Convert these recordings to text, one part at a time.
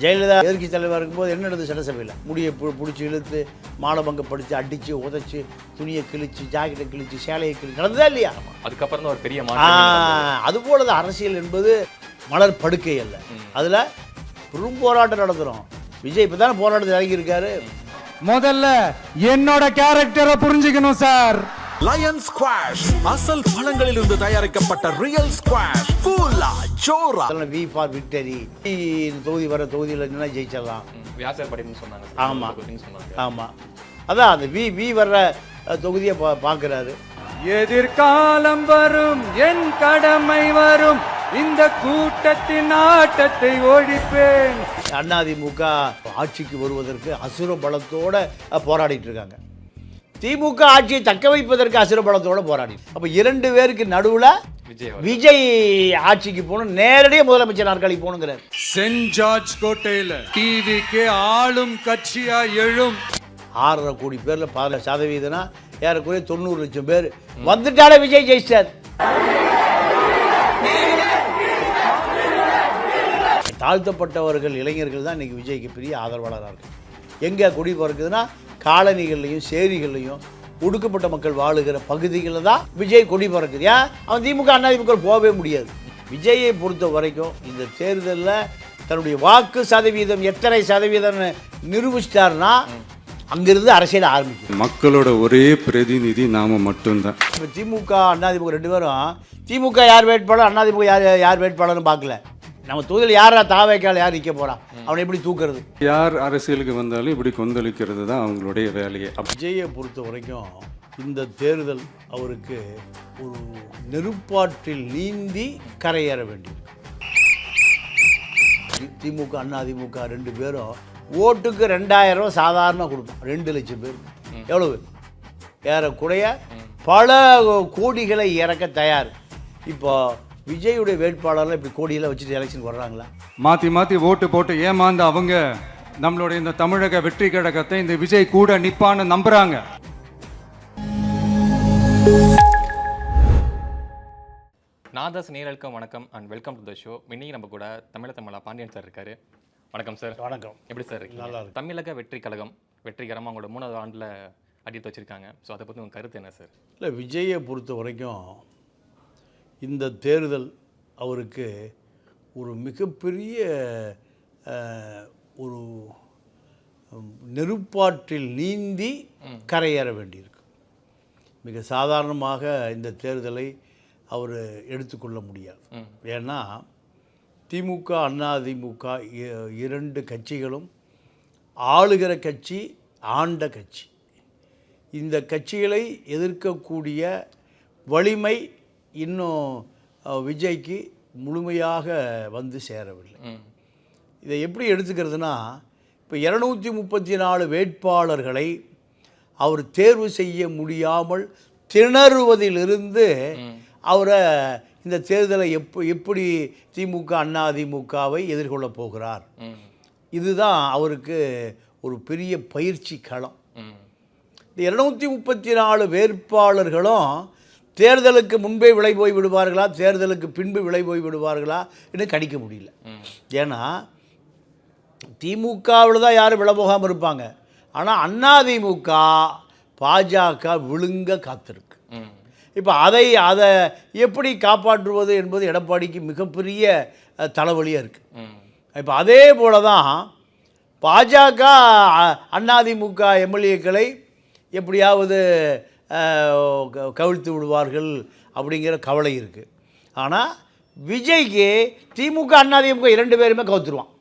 ஜெயலலிதா எதிர்க்கட்சி தலைவராக இருக்கும்போது என்ன நடந்தது சட்டசபையில்? முடியை பிடிச்சி இழுத்து மானபங்கப்படுத்தி அடித்து உதச்சி துணியை கிழிச்சு ஜாக்கெட்டை கிழிச்சு சேலையை கிழிச்சு நடந்ததா இல்லையா? அதுக்கப்புறம் தான் ஒரு பெரிய அதுபோல தான் அரசியல் என்பது மலர் படுக்கை அல்ல. அதில் பெரும் போராட்டம் நடத்துகிறோம். விஜய் இப்போ தானே போராட்டத்தில் இறங்கியிருக்காரு. முதல்ல என்னோட கேரக்டரை புரிஞ்சுக்கணும் சார். லயன் ஸ்குவாஷ் அசல் பழங்களில் இருந்து தயாரிக்கப்பட்ட ரியல் ஸ்குவாஷ் ஃபுல்லா ஜோரா. V for victory. தொகுதி வர தொகுதியில் என்ன ஜெயிச்சிடலாம். வியாசர் படின்னு சொன்னாங்க. ஆமாம் ஆமாம், அதான் அந்த வி வர்ற தொகுதியை பார்க்குறாரு. எதிர்காலம் வரும், என் கடமை வரும், இந்த கூட்டத்தின் ஆட்டத்தை ஒழிப்பேன். அதிமுக ஆட்சிக்கு வருவதற்கு அசுர பலத்தோட போராடிட்டு இருக்காங்க. திமுக ஆட்சியை தக்க வைப்பதற்கு அசுர பலத்தோட போராடி. அப்ப இரண்டு பேருக்கு நடுவுல விஜய் ஆட்சிக்கு போகணும், நேரடியாக முதலமைச்சர் நாற்காலிக்கு போகணுங்கிறார். சென்ட் ஜார்ஜ் கோட்டையில டிவிக்கு ஆளும் கட்சியா எழும். 6.5 கோடி பேர்ல 14% ஏறக்குறைய 90 லட்சம் பேர் வந்துட்டாலே விஜய் ஜெயிச்சார். தாழ்த்தப்பட்டவர்கள் இளைஞர்கள் தான் இன்னைக்கு விஜய்க்கு பெரிய ஆதரவாளராக இருக்கு. எங்கே குடி பிறக்குதுன்னா காலனிகள்லையும் சேரிகள்லையும் ஒடுக்கப்பட்ட மக்கள் வாழுகிற பகுதிகளில் தான் விஜய் கொடி பறக்குது. ஏன் அவன் திமுக அதிமுக போகவே முடியாது. விஜயை பொறுத்த வரைக்கும் இந்த தேர்தலில் தன்னுடைய வாக்கு சதவீதம் எத்தனை சதவீதம் நிரூபிச்சிட்டார்னா அங்கிருந்து அரசியல் ஆரம்பிக்கும். மக்களோட ஒரே பிரதிநிதி நாம மட்டும்தான். இப்போ திமுக அதிமுக ரெண்டு பேரும் திமுக யார் வேட்பாளர் அதிமுக யார் வேட்பாளர்னு பார்க்கல. நம்ம தொகுதியில் யாரா தாவேக்கால யார் நிற்க போகிறான், அவனை எப்படி தூக்குறது, யார் அரசியலுக்கு வந்தாலும் இப்படி கொந்தளிக்கிறது தான் அவங்களுடைய வேலையை. விஜயை பொறுத்த வரைக்கும் இந்த தேர்தல் அவருக்கு ஒரு நெருப்பாற்றில் நீந்தி கரையேற வேண்டியது. திமுக அதிமுக ரெண்டு பேரும் ஓட்டுக்கு 2000 ரூபா சாதாரண கொடுப்போம். 2 லட்சம் பேர் எவ்வளவு ஏறக்குறைய பல கோடிகளை இறக்க தயார். இப்போ விஜயுடைய வேட்பாளர்லாம் இப்படி கோடியெல்லாம் வச்சுட்டு எலெக்ஷன் வர்றாங்களா? மாற்றி மாற்றி ஓட்டு போட்டு ஏமாந்து அவங்க நம்மளுடைய இந்த தமிழக வெற்றி கழகத்தை இந்த விஜய் கூட நிப்பான்னு நம்புறாங்க. நாதாஸ் நேயர்களுக்கு வணக்கம் and welcome to the show. இன்னைக்கு நம்ம கூட தமிழா பாண்டியன் சார் இருக்காரு. வணக்கம் சார். வணக்கம். எப்படி சார் இருக்கு? நல்லா இருக்கு. தமிழக வெற்றி கழகம் வெற்றிகரமாக அவங்களோட 3வது ஆண்டில் அடித்து வச்சிருக்காங்க. ஸோ அதை பற்றி உங்கள் கருத்து என்ன சார்? இல்லை, விஜயை பொறுத்த வரைக்கும் இந்த தேர்தல் அவருக்கு ஒரு மிகப்பெரிய ஒரு நெருப்பாற்றில் நீந்தி கரையேற வேண்டியிருக்கு. மிக சாதாரணமாக இந்த தேர்தலை அவர் எடுத்துக்கொள்ள முடியாது. ஏன்னா திமுக அதிமுக 2 கட்சிகளும் ஆளுகிற கட்சி, ஆண்ட கட்சி. இந்த கட்சிகளை எதிர்க்கக்கூடிய வலிமை இன்னும் விஜய்க்கு முழுமையாக வந்து சேரவில்லை. இதை எப்படி எடுத்துக்கிறதுனா, இப்போ 234 வேட்பாளர்களை அவர் தேர்வு செய்ய முடியாமல் திணறுவதிலிருந்து அவரை இந்த தேர்தலை எப்படி திமுக அதிமுகவை எதிர்கொள்ள போகிறார், இதுதான் அவருக்கு ஒரு பெரிய பயிற்சி களம். இந்த 234 வேட்பாளர்களும் தேர்தலுக்கு முன்பே விலை போய் விடுவார்களா, தேர்தலுக்கு பின்பு விலை போய் விடுவார்களா என்று கணிக்க முடியல. ஏன்னா திமுகவில் தான் யாரும் விலை போகாமல் இருப்பாங்க. ஆனால் அதிமுக பாஜக விழுங்க காத்திருக்கு. இப்போ அதை எப்படி காப்பாற்றுவது என்பது எடப்பாடிக்கு மிகப்பெரிய தலைவலியாக இருக்குது. இப்போ அதே போல தான் பாஜக அதிமுக எம்எல்ஏக்களை எப்படியாவது கவிழ்த்து விடுவார்கள் அப்படிங்கிற கவலை இருக்குது. ஆனால் விஜய்க்கு திமுக அதிமுக 2 பேருமே கவுத்துருவான்.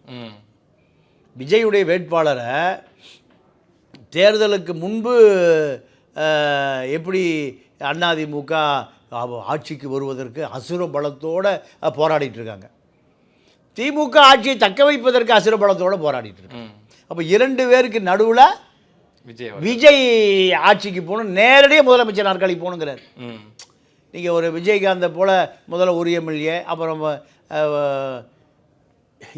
விஜயுடைய வேட்பாளரை தேர்தலுக்கு முன்பு எப்படி அதிமுக ஆட்சிக்கு வருவதற்கு அசுர பலத்தோடு போராடிட்டு இருக்காங்க, திமுக ஆட்சியை தக்க வைப்பதற்கு அசுர பலத்தோடு போராடிட்டு இருக்காங்க. அப்போ 2 பேருக்கு நடுவில் விஜய் ஆட்சிக்கு போகணும், நேரடியாக முதலமைச்சர் நாற்காலிக்கு போகணுங்கிறார். நீங்கள் ஒரு விஜயகாந்தை போல் முதல்ல ஒரு எம்எல்ஏ, அப்புறம்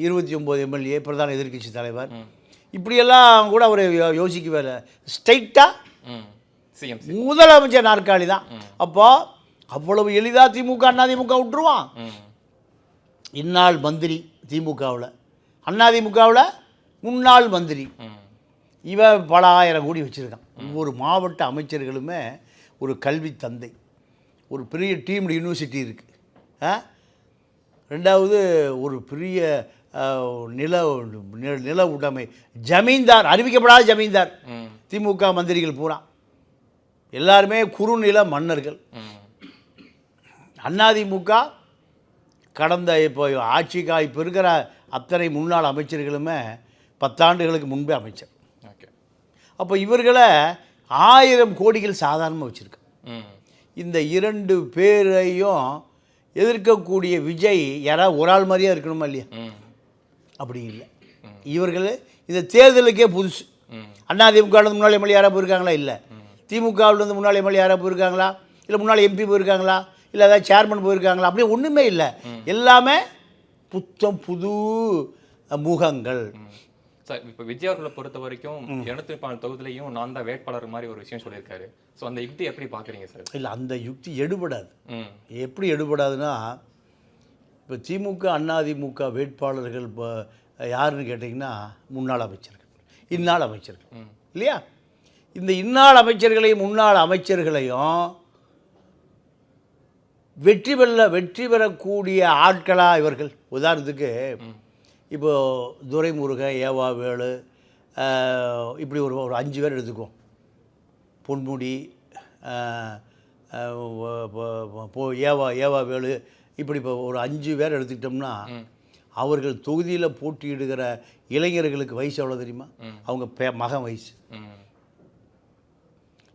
29 எம்எல்ஏ, பிரதான எதிர்க்கட்சி தலைவர், இப்படியெல்லாம் கூட அவர் யோசிக்கவே இல்லை. ஸ்ட்ரைட்டாக முதலமைச்சர் நாற்காலி தான். அப்போ அவ்வளவு எளிதாக திமுக அதிமுக விட்டுருவான். இந்நாள் மந்திரி திமுகவில் அதிமுகவில் முன்னாள் மந்திரி ம். இவன் பல ஆயிரம் கோடி வச்சுருக்கான். ஒவ்வொரு மாவட்ட அமைச்சர்களுமே ஒரு கல்வி தந்தை, ஒரு பெரிய டீம்டு யூனிவர்சிட்டி இருக்குது. ரெண்டாவது ஒரு பெரிய நில உடைமை ஜமீன்தார், அறிவிக்கப்படாத ஜமீன்தார். ம். திமுக மந்திரிகள் பூரா எல்லாருமே குறுநில மன்னர்கள். ம். அதிமுக கடந்த இப்போ இப்போ இருக்கிற அத்தனை முன்னாள் அமைச்சர்களுமே 10 ஆண்டுகளுக்கு முன்பே அமைச்சர். ஓகே. அப்போ இவர்களை 1000 கோடிகள் சாதாரணமாக வச்சுருக்காங்க. ம். இந்த 2 பேரையும் எதிர்க்கக்கூடிய விஜய் யாராவது ஒரு ஆள் மாதிரியே இருக்கணுமா இல்லையா? ம். அப்படி இல்லை. இவர்கள் இந்த தேர்தலுக்கே புதுசு. ம். அதிமுகவிலேருந்து முன்னாள் எம்எல்ஏ யாராவது போயிருக்காங்களா? இல்லை. திமுகவிலேருந்து முன்னாள் எம்எல்ஏ யாராவது போயிருக்காங்களா? இல்லை முன்னாள் எம்பி போயிருக்காங்களா? இல்லை ஏதாவது சேர்மன் போயிருக்காங்களா? அப்படியே ஒன்றுமே இல்லை. எல்லாமே புத்தம் புது முகங்கள். சார், இப்போ விஜய் அவர்களை பொறுத்த வரைக்கும் 204 தொகுதியிலையும் நான் தான் வேட்பாளர் மாதிரி ஒரு விஷயம் சொல்லியிருக்காரு. ஸோ அந்த யுக்தி எப்படி பார்க்குறீங்க சார்? இல்லை, அந்த யுக்தி எடுபடாது. ம். எப்படி எடுபடாதுன்னா, இப்போ திமுக அதிமுக வேட்பாளர்கள் இப்போ யாருன்னு கேட்டிங்கன்னா முன்னாள் அமைச்சர்கள், இந்நாள் அமைச்சர்கள் இல்லையா? இந்த இந்நாள் அமைச்சர்களையும் முன்னாள் அமைச்சர்களையும் வெற்றி பெறக்கூடிய ஆட்களாக இவர்கள். உதாரணத்துக்கு இப்போது துரைமுருகன், ஏவாவேலு, இப்படி ஒரு 5 பேர் எடுத்துக்குவோம். பொன்முடி, ஏவாவேலு, இப்படி இப்போ ஒரு 5 பேர் எடுத்துக்கிட்டோம்னா அவர்கள் தொகுதியில் போட்டியிடுகிற இளைஞர்களுக்கு வயசு எவ்வளோ தெரியுமா? அவங்க மகன் வயசு.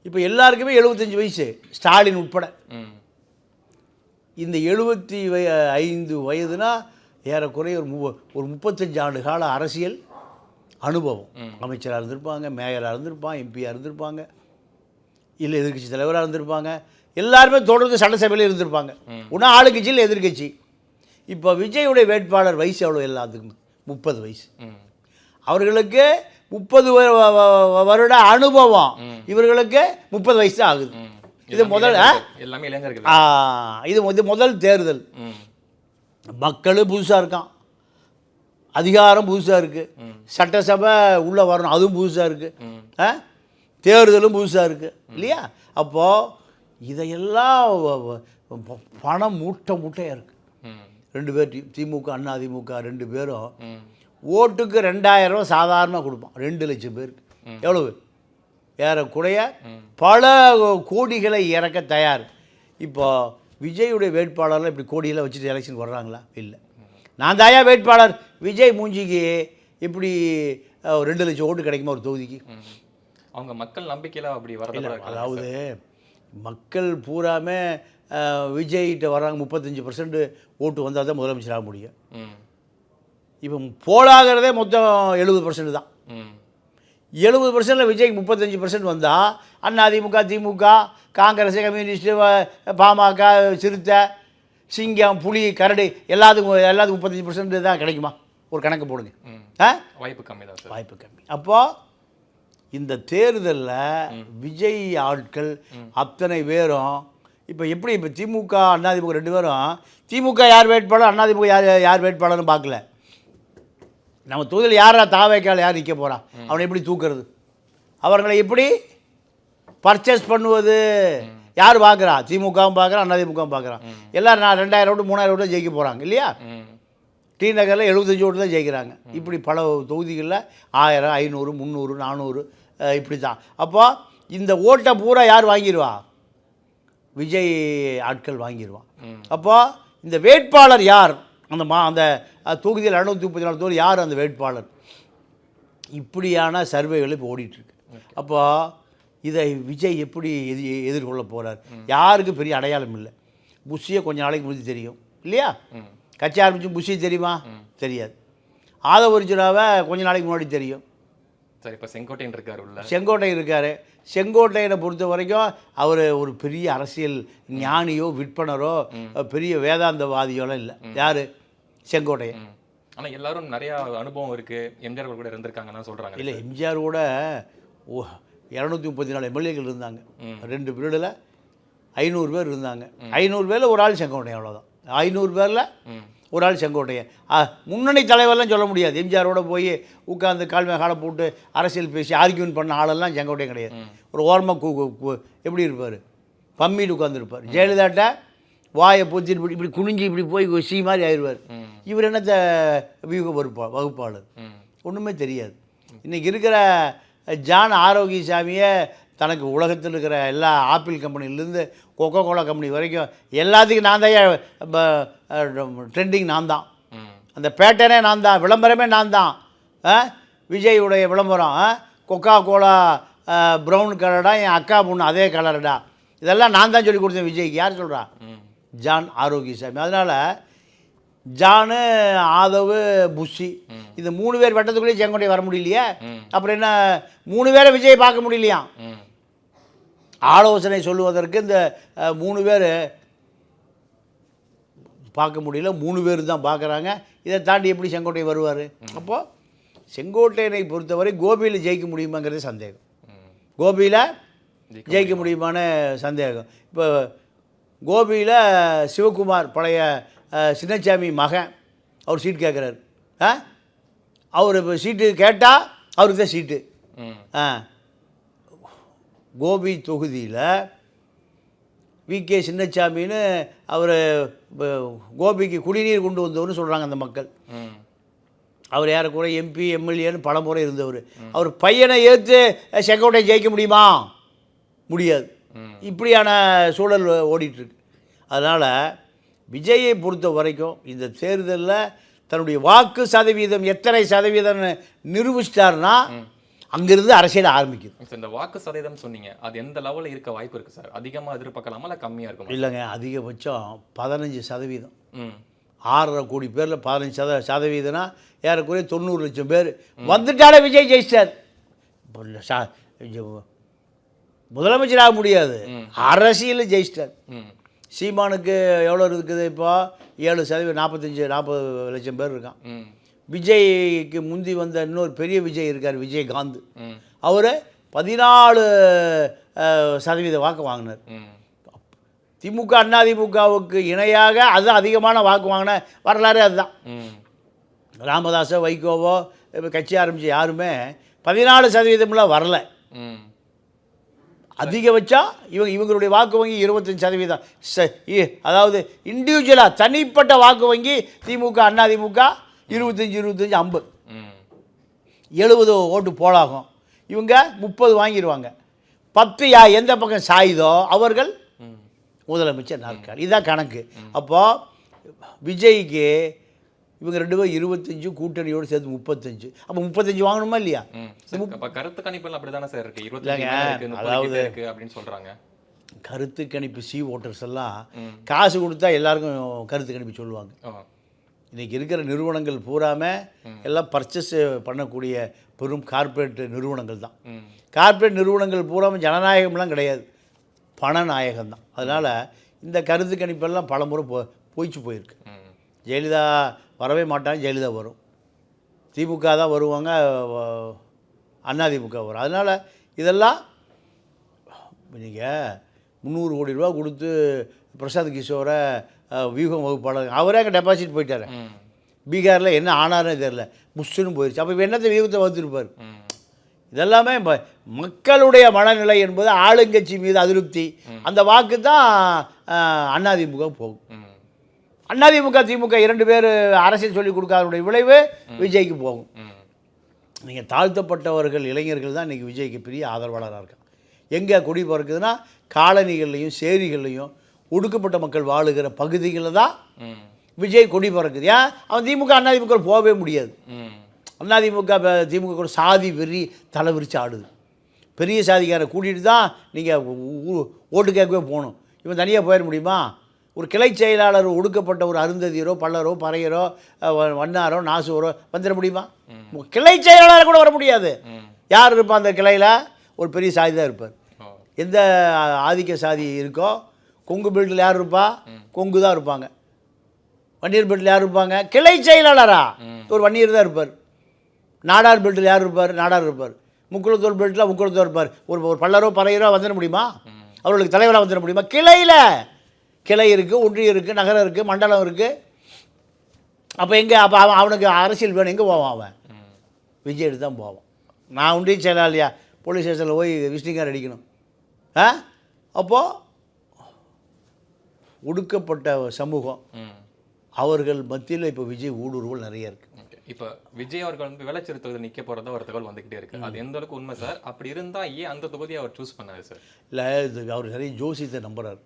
இப்போ எல்லாருக்குமே 75 வயசு, ஸ்டாலின் உட்பட. இந்த 75 வயதுனா ஏறக்குறைய ஒரு 35 ஆண்டு கால அரசியல் அனுபவம். அமைச்சராக இருந்திருப்பாங்க, மேயராக இருந்திருப்பாங்க, எம்பியாக இருந்திருப்பாங்க, இல்லை எதிர்கட்சி தலைவராக இருந்திருப்பாங்க. எல்லாருமே தொடர்ந்து சட்டசபையில் இருந்திருப்பாங்க. ஒன்றா ஆளுங்கட்சியில் எதிர்கட்சி. இப்போ விஜயுடைய வேட்பாளர் வயசு எவ்வளோ? எல்லாத்துக்கும் 30 வயசு. அவர்களுக்கு 30 வருட அனுபவம், இவர்களுக்கு 30 வயசு தான் ஆகுது. இது முதல் எல்லாமே இளைஞர்கள். இது முதல் தேர்தல். மக்களும் புதுசாக இருக்கான், அதிகாரம் புதுசாக இருக்குது, சட்டசபை உள்ளே வரணும் அதுவும் புதுசாக இருக்குது, தேர்தலும் புதுசாக இருக்குது இல்லையா? அப்போது இதையெல்லாம் பணம் மூட்டையாக இருக்குது. 2 பேர் திமுக அதிமுக 2 பேரும் ஓட்டுக்கு 2000 ரூபா சாதாரணமாக கொடுப்பான். 2 லட்சம் பேருக்கு எவ்வளவு? ஏறக்குறைய பல கோடிகளை இறக்க தயார். இப்போ விஜயுடைய வேட்பாளர்லாம் இப்படி கோடியெல்லாம் வச்சுட்டு எலெக்ஷன் வர்றாங்களா? இல்லை. நான் தாயா வேட்பாளர், விஜய் மூஞ்சிக்கு எப்படி 2 லட்சம் ஓட்டு கிடைக்குமா ஒரு தொகுதிக்கு? அவங்க மக்கள் நம்பிக்கையில் அப்படி வரல. அதாவது மக்கள் பூராமே விஜய்கிட்ட வர்றாங்க. 35% ஓட்டு வந்தால் தான் முதலமைச்சராக முடியும். இப்போ போலாகிறதே மொத்தம் 70% தான். 70%ல் விஜய்க்கு 35% வந்தால் அதிமுக, திமுக, காங்கிரஸ், கம்யூனிஸ்ட்டு, பாமக, சிறுத்தை, சிங்கம், புலி, கரடி எல்லாத்துக்கும் 35% தான் கிடைக்குமா? ஒரு கணக்கு போடுங்க. வாய்ப்பு கம்மி தான் சார். வாய்ப்பு கம்மி. அப்போது இந்த தேர்தலில் விஜய் ஆட்கள் அத்தனை பேரும் இப்போ எப்படி, இப்போ திமுக அதிமுக 2 பேரும், திமுக யார் வேட்பாளர், அதிமுக யார் வேட்பாளர்னு பார்க்கல. நம்ம தொகுதியில் யாரா தாவேக்கால் யார் நிற்க போகிறான், அவனை எப்படி தூக்குறது, அவர்களை எப்படி பர்ச்சேஸ் பண்ணுவது, யார் பார்க்குறா? திமுகவும் பார்க்குறான், அதிமுகவும் பார்க்குறான். எல்லோரும் 2000 ஓட்டு 3000 ஓட்டு ஜெயிக்க போகிறாங்க இல்லையா? டி நகரில் 75 ஓட்டு தான் ஜெயிக்கிறாங்க. இப்படி பல தொகுதிகளில் 1000, 500, 300, 400 இப்படி தான். அப்போ இந்த ஓட்டை பூரா யார் வாங்கிடுவா? விஜய் ஆட்கள் வாங்கிடுவான். அப்போ இந்த வேட்பாளர் யார்? அந்த தொகுதியில் 234 தொகுதி யார் அந்த வேட்பாளர்? இப்படியான சர்வேகள் இப்போ ஓடிட்டுருக்கு. அப்போ இதை விஜய் எப்படி எதிர்கொள்ள போகிறார்? யாருக்கு பெரிய அடையாளம் இல்லை. புஷ்ஷியை கொஞ்ச நாளைக்கு முன்னாடி தெரியும் இல்லையா? கட்சி ஆரம்பிச்சு புஷ்ஷி தெரியுமா? தெரியாது. ஆதவ அர்ஜுனாவை கொஞ்ச நாளைக்கு முன்னாடி தெரியும். சரி, இப்போ செங்கோட்டையன் இருக்கார் உள்ள. செங்கோட்டையன் இருக்கார். செங்கோட்டையனை பொறுத்த வரைக்கும் அவர் ஒரு பெரிய அரசியல் ஞானியோ விற்பனரோ பெரிய வேதாந்தவாதியோலாம் இல்லை. யார்? செங்கோட்டையன். ஆனால் எல்லாரும் நிறையா அனுபவம் இருக்குது, எம்ஜிஆர் கூட இருந்திருக்காங்கன்னு சொல்கிறாங்க. இல்லை, எம்ஜிஆர் கூட 234 எம்எல்ஏக்கள் இருந்தாங்க. 2 பீரியடில் 500 பேர் இருந்தாங்க. 500 பேரில் ஒரு ஆள் செங்கோட்டையன், அவ்வளோதான். 500 பேரில் ஒரு ஆள் செங்கோட்டையன். முன்னணி தலைவர்லாம் சொல்ல முடியாது. எம்ஜிஆரோட போய் உட்காந்து கால்மே காலை போட்டு அரசியல் பேசி ஆர்கியூன் பண்ண ஆளெல்லாம் செங்கோட்டையன் கிடையாது. ஒரு ஓரமாக எப்படி இருப்பார், பம்மிட்டு உட்காந்துருப்பார். ஜெயலலிதாட்ட வாயை பொத்திட்டு இப்படி குனிஞ்சு இப்படி போய் சி மாதிரி ஆயிடுவார். இவர் என்னத்தை வியூக வகுப்பாளர், ஒன்றுமே தெரியாது. இன்றைக்கி இருக்கிற ஜான் ஆரோக்கியசாமியை தனக்கு உலகத்தில் இருக்கிற எல்லா ஆப்பிள் கம்பெனிலேருந்து கொக்கோ கோலா கம்பெனி வரைக்கும் எல்லாத்துக்கும் நான் தான் ட்ரெண்டிங், நான் தான் அந்த பேட்டர்னே, நான் தான் விளம்பரமே, நான் தான் விஜயுடைய விளம்பரம். கொக்கா கோலா ப்ரௌன் கலர்டா, என் அக்கா பொண்ணு அதே கலர்டா, இதெல்லாம் நான் தான் சொல்லி கொடுத்தேன் விஜய்க்கு. யார் சொல்கிறா? ஜான் ஆரோக்கியசாமி. அதனால் ஜானு, ஆதவு, புஷி, இந்த 3 பேர் வட்டத்துக்குள்ளேயே செங்கோட்டை வர முடியலையே. அப்புறம் என்ன 3 பேரை விஜய் பார்க்க முடியலையா? ஆலோசனை சொல்லுவதற்கு இந்த 3 பேர் பார்க்க முடியல, 3 பேர் தான் பார்க்குறாங்க. இதை தாண்டி எப்படி செங்கோட்டை வருவார்? அப்போது செங்கோட்டையனை பொறுத்தவரை கோபியில் ஜெயிக்க முடியுமாங்கிறது சந்தேகம். கோபியில் ஜெயிக்க முடியுமான சந்தேகம். இப்போ கோபியில் சிவகுமார் பழைய சின்னசாமி மகன் அவர் சீட் கேட்குறாரு. அவர் இப்போ சீட்டு கேட்டால் அவருக்கு தான் சீட்டு. கோபி தொகுதியில் விகே சின்னசாமின்னு அவர் கோபிக்கு குடிநீர் கொண்டு வந்தவர்னு சொல்கிறாங்க அந்த மக்கள். அவர் ஏறக்குறை எம்பி எம்எல்ஏன்னு பல முறை இருந்தவர். அவர் பையனை ஏற்று செங்கோட்டை ஜெயிக்க முடியுமா? முடியாது. இப்படியான சூழல் ஓடிட்டுருக்கு. அதனால் விஜயை பொறுத்த வரைக்கும் இந்த தேர்தலில் தன்னுடைய வாக்கு சதவீதம் எத்தனை சதவீதம்னு நிரூபிச்சிட்டாருன்னா அங்கிருந்து அரசியல் ஆரம்பிக்குது. இந்த வாக்கு சதவீதம் சொன்னீங்க, அது எந்த லெவலில் இருக்க வாய்ப்பு இருக்குது சார்? அதிகமாக எதிர்பார்க்கலாமா இல்லை கம்மியாக இருக்கும்? இல்லைங்க, அதிகபட்சம் 15%. 6.5 கோடி பேரில் 15% ஏறக்குறைய 90 லட்சம் பேர் வந்துட்டாலே விஜய் ஜெயிச்சார். முதலமைச்சராக முடியாது, அரசியல் ஜெயிச்சிட்டார். சீமானுக்கு எவ்வளோ இருக்குது? இப்போ 7%, 40 லட்சம் பேர் இருக்கான். விஜய்க்கு முந்தி வந்த இன்னொரு பெரிய விஜய் இருக்கார், விஜயகாந்த். அவர் 14% வாக்கு வாங்கினார். திமுக அதிமுகவுக்கு இணையாக அது அதிகமான வாக்கு வாங்கின வரலாறு அதுதான். ராமதாஸோ வைகோவோ இப்போ கட்சி ஆரம்பித்த யாருமே 14% வரல. அதிகபட்சம் இவங்களுடைய வாக்கு வங்கி 25%. அதாவது இண்டிவிஜுவலாக தனிப்பட்ட வாக்கு வங்கி திமுக அதிமுக 25 50 70 ஓட்டு போலாகும். இவங்க 30 வாங்கிடுவாங்க. 10 எந்த பக்கம் சாயுதோ அவர்கள் முதலமைச்சர் நாற்காலி. இதுதான் கணக்கு. அப்போது விஜய்க்கு இவங்க 2 பேரும் 25, கூட்டணியோடு சேர்த்து 35. அப்போ 35 வாங்கணுமா இல்லையா? கருத்து கணிப்பு அப்படி தானே சார் இருக்கு. அதாவது அப்படின்னு சொல்கிறாங்க. கருத்து கணிப்பு ஓட்டர்ஸ் எல்லாம் காசு கொடுத்தா எல்லாருக்கும் கருத்து கணிப்பு சொல்லுவாங்க. இன்றைக்கி இருக்கிற நிறுவனங்கள் பூராமல் எல்லாம் பர்ச்சேஸ் பண்ணக்கூடிய பெரும் கார்ப்பரேட் நிறுவனங்கள் தான். கார்ப்பரேட் நிறுவனங்கள் பூராமல் ஜனநாயகம்லாம் கிடையாது, பணநாயகம் தான். அதனால் இந்த கருத்து கணிப்பெல்லாம் பல முறை போயிருக்கு. ஜெயலலிதா வரவே மாட்டாங்க, ஜெயலலிதா வரும். திமுக தான் வருவாங்க, அதிமுக வரும். அதனால் இதெல்லாம் நீங்கள் 300 கோடி ரூபா கொடுத்து பிரசாந்த் கிஷோரை வியூகம் வகுப்பாளர் அவரே அங்கே டெபாசிட் போயிட்டார். பீகாரில் என்ன ஆனார்னே தெரில, புஷ்ஷுன்னு போயிடுச்சு. அப்போ இப்போ என்னத்தை வியூகத்தை வகுத்துருப்பார்? இதெல்லாமே மக்களுடைய மனநிலை என்பது ஆளுங்கட்சி மீது அதிருப்தி. அந்த வாக்கு தான் அதிமுக போகும். அதிமுக திமுக 2 பேர் அரசியல் சொல்லிக் கொடுக்காதனுடைய விளைவு விஜய்க்கு போகும். நீங்கள் தாழ்த்தப்பட்டவர்கள் இளைஞர்கள் தான் இன்றைக்கி விஜய்க்கு பெரிய ஆதரவாளராக இருக்காங்க. எங்கே குடி பிறக்குதுன்னா காலனிகள்லையும் சேரிகள்லையும் ஒடுக்கப்பட்ட மக்கள் வாழுகிற பகுதிகளில் தான் விஜய் கொடி பிறக்குது. ஏன் அவன் திமுக அதிமுக போகவே முடியாது. அதிமுக திமுக கூட சாதி வெறி தலைவிரிச்சு ஆடுது. பெரிய சாதிக்காரை கூட்டிகிட்டு தான் நீங்கள் ஓட்டு கேட்கவே போகணும். இவன் தனியாக போயிட முடியுமா? ஒரு கிளை செயலாளர் ஒடுக்கப்பட்ட ஒரு அருந்ததியரோ பல்லரோ பறையரோ வண்ணாரோ நாசுவரோ வந்துட முடியுமா? கிளை செயலாளர் கூட வர முடியாது. யார் இருப்பா அந்த கிளையில்? ஒரு பெரிய சாதி தான் இருப்பார். எந்த ஆதிக்க சாதி இருக்கோ, கொங்கு பெல்ட்டில் யார் இருப்பா? கொங்கு தான் இருப்பாங்க. வன்னியர் பெல்ட்டில் யார் இருப்பாங்க? கிளை செயலாளரா ஒரு வன்னியர் தான் இருப்பார். நாடார் பெல்ட்டில் யார் இருப்பார்? நாடார் இருப்பார். முக்குளத்தூர் பெல்ட்டில் முக்குளத்தூர் இருப்பார். ஒரு பல்லரோ பறையரோ வந்துட முடியுமா? அவர்களுக்கு தலைவராக வந்துட முடியுமா? கிளையில் கிளை இருக்குது, ஒன்றியம் இருக்குது, நகரம் இருக்குது, மண்டலம் இருக்குது. அப்போ எங்கே அப்போ அவனுக்கு அரசியல் வேணும், எங்கே போவான் அவன்? விஜய் எடுத்து தான் போவான். நான் உண்டி செயலாளியா போலீஸ் ஸ்டேஷனில் போய் விசிட்டிங் கார்டு அடிக்கணும்? அப்போது ஒடுக்கப்பட்ட சமூகம் அவர்கள் மத்தியில் இப்போ விஜய் ஊடுருவல் நிறைய இருக்குது. இப்போ விஜய் அவர்கள் வந்து வேளச்சேரி தொகுதியில் நிற்க போகிறதா ஒரு தகவல் வந்துகிட்டே இருக்கு. அது எந்த அளவுக்கு உண்மை சார்? அப்படி இருந்தால் ஏன் அந்த தொகுதியை அவர் சூஸ் பண்ணாரு சார்? இல்லை, இது அவர் நிறைய ஜோசியத்தை நம்புறாரு.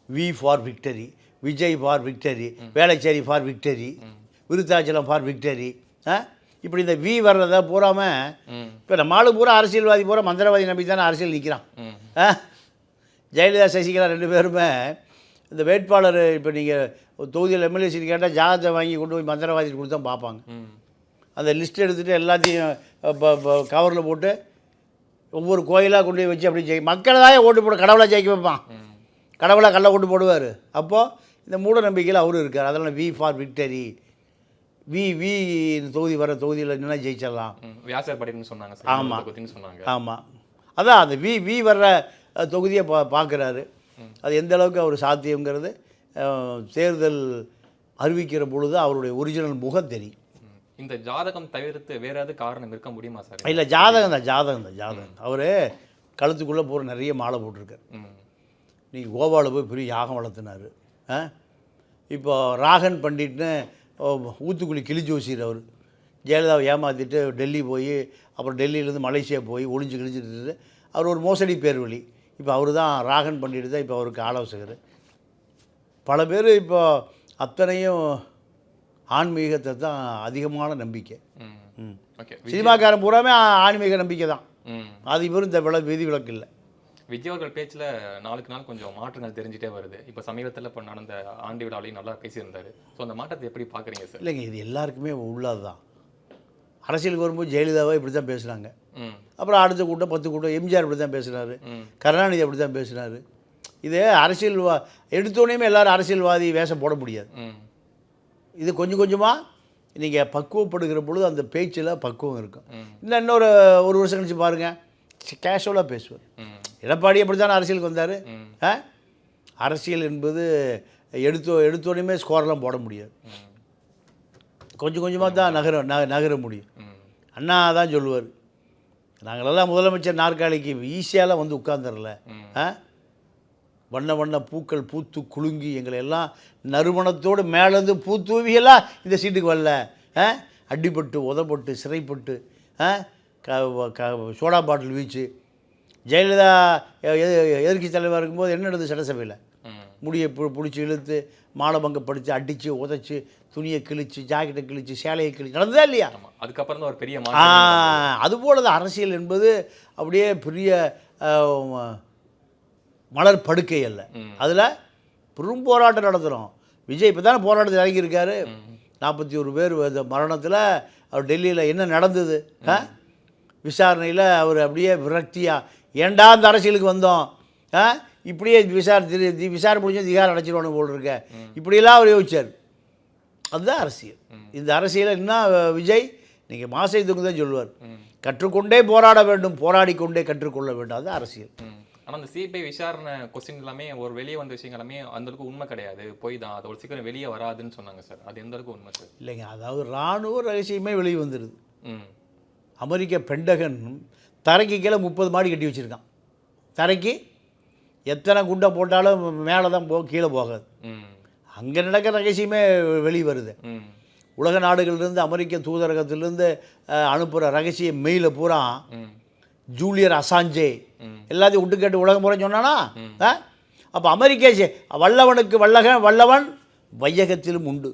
V for victory, Vijay for victory, Velachery for victory, Virudhachalam for victory. இப்படி இந்த வி வர்றதை பூராமல் இப்போ நம்ம ஆளு பூரா அரசியல்வாதி பூரா மந்திரவாதி நம்பி தானே அரசியல் நிற்கிறான். ஜெயலலிதா சசிகலா 2 பேருமே இந்த வேட்பாளர் இப்போ நீங்கள் தொகுதியில் எம்எல்ஏ சீட் கேட்டால் ஜாதகத்தை வாங்கி கொண்டு போய் மந்திரவாதி கொடுத்து தான் பார்ப்பாங்க. அந்த லிஸ்ட் எடுத்துகிட்டு எல்லாத்தையும் கவரில் போட்டு ஒவ்வொரு கோயிலாக கொண்டு போய் வச்சு அப்படி மக்களை தான் ஓட்டு போட கடவுளாக ஜெயிக்க வைப்பான். கடவுளாக கள்ள ஓட்டு போடுவார். அப்போது இந்த மூட நம்பிக்கையில் அவரும் இருக்கார். அதனால் வி ஃபார் விக்டரி, வி தொகுதி வர தொகுதியில் என்ன ஜெயிச்சிடலாம். வியாசர்படின்னு சொன்னாங்க. ஆமாம் சொன்னாங்க. ஆமாம், அதான் அந்த வி வர்ற தொகுதியை பார்க்குறாரு. அது எந்த அளவுக்கு அவர் சாத்தியங்கிறது தேர்தல் அறிவிக்கிற பொழுது அவருடைய ஒரிஜினல் முகம் தெரியும். இந்த ஜாதகம் தவிர்த்து வேற ஏதாவது காரணம் இருக்க முடியுமா சார்? இல்லை, ஜாதகம். அவர் கழுத்துக்குள்ளே போகிற நிறைய மாலை போட்டிருக்கார். நீங்கள் கோவாவில் போய் பெரிய யாகம் வளர்த்துனார். இப்போ ராகன் பண்டிட்னு ஊத்துக்குழி கிழிஜோசியர் அவர் ஜெயலலிதாவை ஏமாற்றிட்டு டெல்லி போய் அப்புறம் டெல்லியிலேருந்து மலேசியா போய் கிழிச்சிட்டு அவர் ஒரு மோசடி பேர்வழி. இப்போ அவர் தான் ராகன் பண்டிட் தான் இப்போ அவருக்கு ஆலோசகர். பல பேர் இப்போ அத்தனையும் ஆன்மீகத்தை தான் அதிகமான நம்பிக்கை. சினிமாக்காரன் பூராமே ஆன்மீக நம்பிக்கை தான். அது இவரும் இந்த விதி விலக்கு இல்லை. விஜய் அவர்கள் பேச்சில் நாளுக்கு நாள் கொஞ்சம் மாற்றங்கள் தெரிஞ்சிட்டே வருது. இப்போ சமீபத்தில் இப்போ நடந்த ஆண்டு விழாவிலையும் நல்லா பேசியிருந்தார். ஸோ அந்த மாற்றத்தை எப்படி பார்க்குறீங்க சார்? இல்லைங்க, இது எல்லாருக்குமே உள்ளது தான். அரசியலுக்கு வரும்போது ஜெயலலிதாவை இப்படி தான் பேசுகிறாங்க. அப்புறம் அடுத்த கூட்டம் 10 கூட்டம் எம்ஜிஆர் இப்படி தான் பேசுகிறாரு, கருணாநிதி அப்படி தான் பேசுகிறாரு. இது அரசியல் எடுத்தோடனே எல்லோரும் அரசியல்வாதி வேஷம் போட முடியாது. இது கொஞ்சம் கொஞ்சமாக நீங்கள் பக்குவப்படுகிற பொழுது அந்த பேச்சில் பக்குவம் இருக்கும். இன்னொரு வருஷம் கழிச்சு பாருங்கள், கேஷுவலாக பேசுவார். எடப்பாடி அப்படி தானே அரசியலுக்கு வந்தார். அரசியல் என்பது எடுத்தோடனே ஸ்கோரெலாம் போட முடியாது. கொஞ்சம் கொஞ்சமாக தான் நகர முடியும். அண்ணா தான் சொல்லுவார், நாங்களெல்லாம் முதலமைச்சர் நாற்காலிக்கு ஈஸியாலாம் வந்து உட்கார்ந்துடல. வண்ண வண்ண பூக்கள் பூத்து குலுங்கி எங்களை எல்லாம் நறுமணத்தோடு மேலேருந்து பூத்தூவியெல்லாம் இந்த சீட்டுக்கு வரல. அடிப்பட்டு உதப்பட்டு சிறைப்பட்டு சோடா பாட்டில் வீச்சு. ஜெயலலிதா எதிர்க்கட்சி தலைவராக இருக்கும்போது என்ன நடந்தது? சட்டசபையில் முடியை பிடிச்சி இழுத்து மாலபங்கப்படுத்தி அடித்து உதைச்சி துணியை கிழிச்சு ஜாக்கெட்டை கிழிச்சு சேலையை கிழிச்சு நடந்ததா இல்லையா? அதுக்கப்புறம் தான் ஒரு பெரிய அதுபோல தான் அரசியல் என்பது அப்படியே பெரிய மலர் படுக்கை அல்ல. அதில் பெரும் போராட்டம் நடத்துகிறோம். விஜய் இப்போ தானே போராட்டத்தில் இறங்கியிருக்காரு. 41 பேர் மரணத்தில் அவர் டெல்லியில் என்ன நடந்தது விசாரணையில் அவர் அப்படியே விரக்தியாக ஏண்டா அந்த அரசியலுக்கு வந்தோம், இப்படியே விசாரணை முடிஞ்சு திகாரம் அடைச்சிடுவானு போல் இருக்க, இப்படியெல்லாம் அவர் யோசிச்சார். அதுதான் அரசியல். இந்த அரசியலை இன்னும் விஜய் நீங்கள் மாசை தூங்க தான் சொல்லுவார், கற்றுக்கொண்டே போராட வேண்டும், போராடிக்கொண்டே கற்றுக்கொள்ள வேண்டும். அதுதான் அரசியல். ஆனால் அந்த சிபிஐ விசாரணை கொஸ்டின் எல்லாமே ஒரு வெளியே வந்த விஷயங்கள் எல்லாமே அந்தளவுக்கு உண்மை கிடையாது, போய் தான் அது ஒரு சீக்கிரம் வெளியே வராதுன்னு சொன்னாங்க சார். அது எந்த அளவுக்கு உண்மை சார்? இல்லைங்க, அதாவது இராணுவ ரகசியமே வெளியே வந்துடுது. அமெரிக்க பென்டகன் தரைக்கு கீழே 30 மாடி கட்டி வச்சுருக்கான். தரைக்கு எத்தனை குண்டை போட்டாலும் மேலே தான் கீழே போகாது. அங்கே நடக்கிற ரகசியமே வெளியே வருது. உலக நாடுகள்லேருந்து அமெரிக்க தூதரகத்திலேருந்து அனுப்புகிற ரகசிய மெயிலை பூரா ஜூலியர் அசாஞ்சே எல்லாத்தையும் விட்டு கேட்டு உலகம் முறை சொன்னானா? அப்போ அமெரிக்க வல்லவனுக்கு வல்லவன் வையகத்திலும் உண்டு.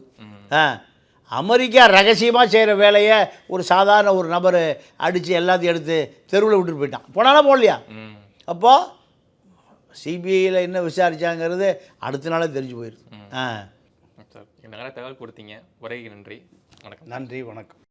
அமெரிக்கா ரகசியமாக செய்கிற வேலையை ஒரு சாதாரண ஒரு நபர் அடித்து எல்லாத்தையும் எடுத்து தெருவில் விட்டுட்டு போயிட்டான். போனாலும் போடலையா? அப்போது சிபிஐயில் என்ன விசாரித்தாங்கிறது அடுத்த நாளே தெரிஞ்சு போயிடுது. சார், இந்த தகவல் கொடுத்தீங்க. உரைக்கு நன்றி. வணக்கம். நன்றி, வணக்கம்.